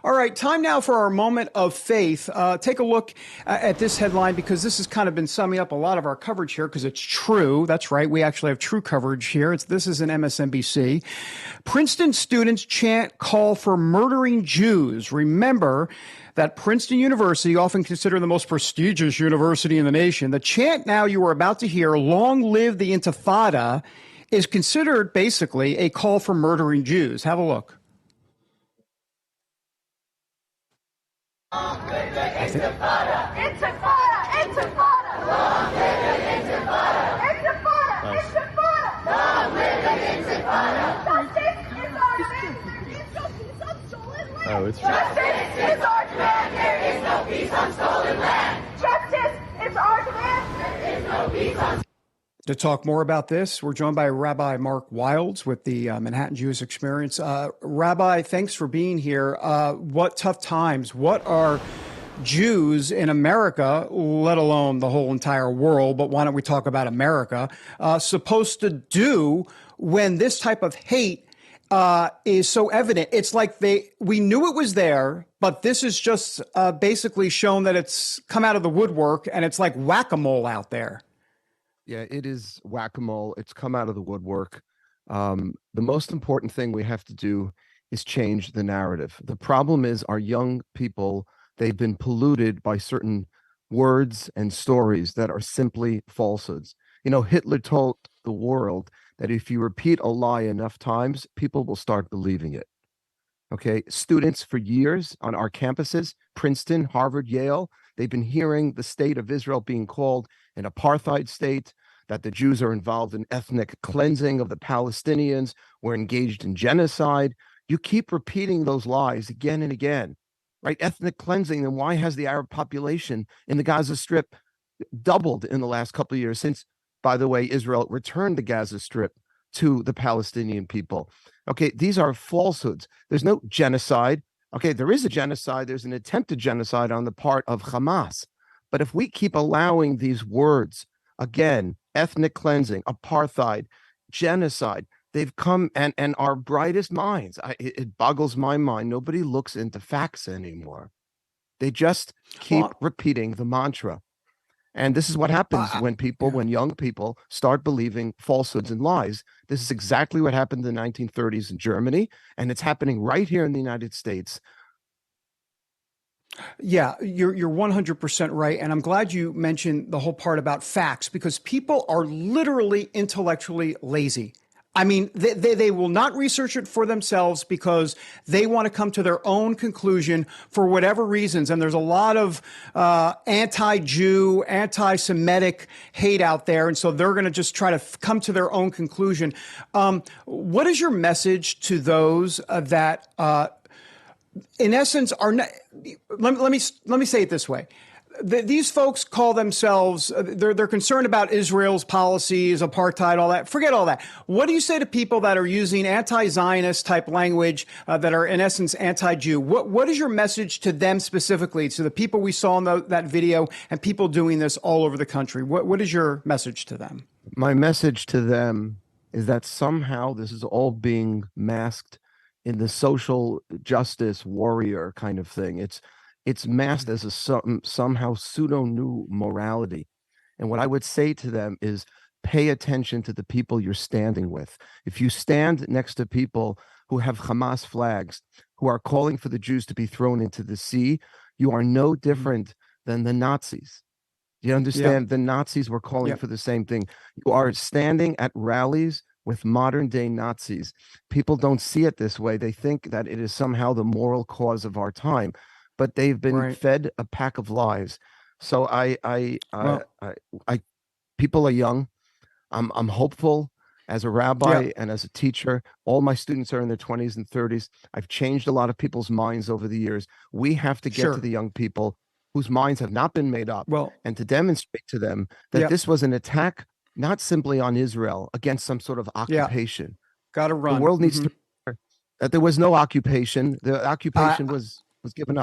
All right, time now for our moment of faith. Take a look at this headline because this has kind of been summing up a lot of our coverage here because it's true. That's right. We actually have true coverage here. This is an MSNBC. Princeton students chant call for murdering Jews. Remember that Princeton University, often considered the most prestigious university in the nation, the chant now you are about to hear, long live the Intifada, is considered basically a call for murdering Jews. Have a look. Intifada! Intifada! Intifada! Long live the Intifada! Intifada! Intifada! Long live the Intifada! Justice is our demand! There is no peace on stolen land! Justice is our demand! There is no peace on stolen land! Justice is our demand! There is no peace on. To talk more about this, we're joined by Rabbi Mark Wildes with the Manhattan Jewish Experience. Rabbi, thanks for being here. What tough times, what are Jews in America, let alone the whole entire world, but why don't we talk about America, supposed to do when this type of hate is so evident? It's like we knew it was there, but this is just basically shown that it's come out of the woodwork, and it's like whack-a-mole out there. Yeah, it is whack-a-mole. It's come out of the woodwork. The most important thing we have to do is change the narrative. The problem is our young people, they've been polluted by certain words and stories that are simply falsehoods. You know, Hitler told the world that if you repeat a lie enough times, people will start believing it. Okay, students for years on our campuses, Princeton, Harvard, Yale, they've been hearing the state of Israel being called an apartheid state, that the Jews are involved in ethnic cleansing of the Palestinians, we're engaged in genocide. You keep repeating those lies again and again, right? Ethnic cleansing, then why has the Arab population in the Gaza Strip doubled in the last couple of years since, by the way, Israel returned the Gaza Strip to the Palestinian people? Okay, these are falsehoods. There's no genocide. Okay, there is a genocide. There's an attempted genocide on the part of Hamas. But if we keep allowing these words, again, ethnic cleansing, apartheid, genocide, they've come, and our brightest minds, it boggles my mind. Nobody looks into facts anymore. They just keep repeating the mantra. And this is what happens when young people start believing falsehoods and lies. This is exactly what happened in the 1930s in Germany, and it's happening right here in the United States. Yeah, you're 100% right. And I'm glad you mentioned the whole part about facts, because people are literally intellectually lazy. I mean, they will not research it for themselves because they want to come to their own conclusion for whatever reasons. And there's a lot of anti-Jew, anti-Semitic hate out there. And so they're going to just try to come to their own conclusion. What is your message to those that in essence are not, let me say it this way. These folks call themselves, they're concerned about Israel's policies, apartheid, all that. Forget all that. What do you say to people that are using anti-Zionist type language that are in essence anti-Jew? What is your message to them specifically, to the people we saw in that video and people doing this all over the country? What is your message to them? My message to them is that somehow this is all being masked in the social justice warrior kind of thing. It's masked as a somehow pseudo new morality. And what I would say to them is pay attention to the people you're standing with. If you stand next to people who have Hamas flags, who are calling for the Jews to be thrown into the sea, you are no different than the Nazis. Do you understand? Yeah. The Nazis were calling for the same thing. You are standing at rallies with modern day Nazis. People don't see it this way. They think that it is somehow the moral cause of our time, but they've been fed a pack of lies. So people are young. I'm hopeful as a rabbi and as a teacher. All my students are in their 20s and 30s. I've changed a lot of people's minds over the years. We have to get to the young people whose minds have not been made up, and to demonstrate to them that this was an attack not simply on Israel against some sort of occupation. Got to run. The world needs to, that there was no occupation. The occupation was given up.